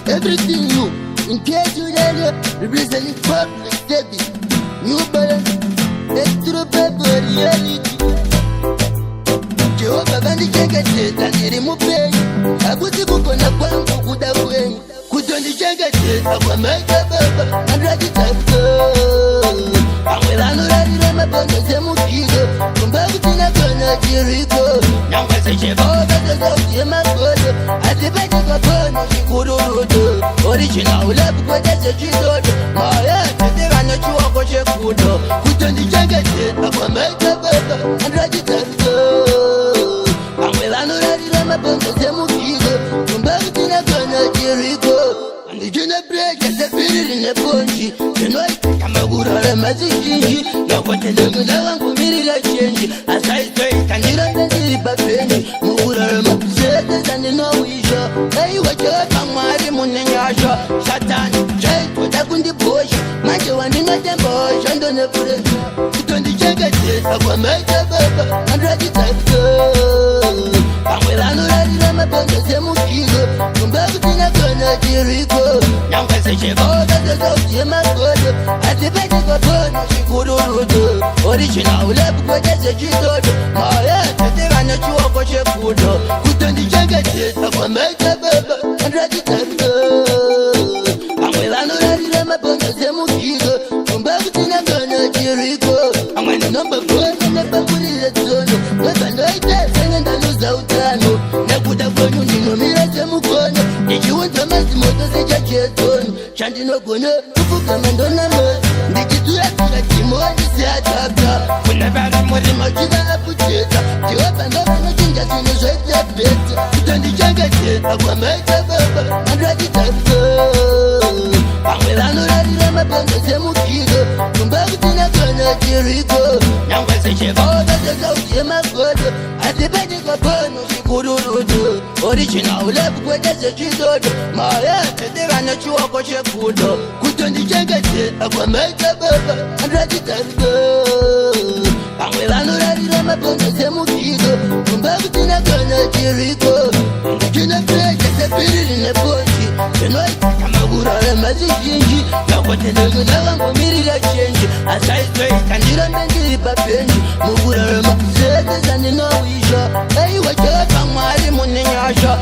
Everything new, in case you don't representing public service. New balance, extra paper reality. Jehovah Kundichengetedza ndiri mupenyu, akuti kugona kwangu kuda kwenyu. Kundichengetedza kwamaita baba, andiratidza pamwe vanorarira mabhonzo semugigo, kumba kuti nakona chiriko. Nyangwe sechevova sezauti yemagodo, asi pachikapona chikururudo. Original love kwete sechidodo, maya tete vane chiwako chekudo. Kundichengetedza kwamaita baba, andiratidza pamwe vanorarira mabhonzo semugigo, kumba kuti nakona chiriko. Ndichine breke sepiriri neponji, zvinoita makurara mazizhinji. Nokuti ndinguda wangumirira chenji, asaitoita ndirambe ndiri papenji. Mukurarama kuseedza ndinowisha, aiwa chapa Mwari mune nyasha. Satani chaitoda kundibhosha, manje wandinotembosha ndonepuresha. Kundichengetedza kwamaita baba, andiratidza pamwe vanorarira mabhonzo semugigo, kumba kuti nakona chiriko. Nyangwe sechevova sezauti yemagodo, asi pachikapona chikururudo. Original love kwete sechidodo, maya tete vane chiwako chekudo. Kundichengetedza kwamaita baba, andiratidza pamwe vanorarira mabhonzo semugigo, kumba kuti nakona chiriko. Amwe ndinombogona nepakurire tsono, kwebva ndoita senge ndaluza utano. Nekuda kwenyu ndinomira semukono, ndichiunza mazimoto sechachetono. Chandinogona kufugama ndonamoni, ndichituratura chimoni seatapta. Kuna vari murima chiva aputeta, Jehovah ndovanochinja zvinhu zvaitapeta. Kundichengetedza kwamaita baba, andiratidza pamwe vanorarira mabhonzo semugigo, kumba kuti nakona chiriko. Nyangwe sechevova sezauti yemagodo, asi pachikapona chikururudo. Original love kwete sechidodo, maya tete vane chiwako chekudo. Kundichengetedza kwamaita baba, andiratidza pamwe vanorarira mabhonzo semugigo, kumba kuti nakona chiriko. Ndichine breke sepiriri neponji, zvinoita makurara mazizhinji. Nokuti ndinguda wangumirira chenji, asaitoita ndirambe ndiri papenji. Mukurarama kuseedza ndinowisha, aiwa chapa Mwari mune nyasha.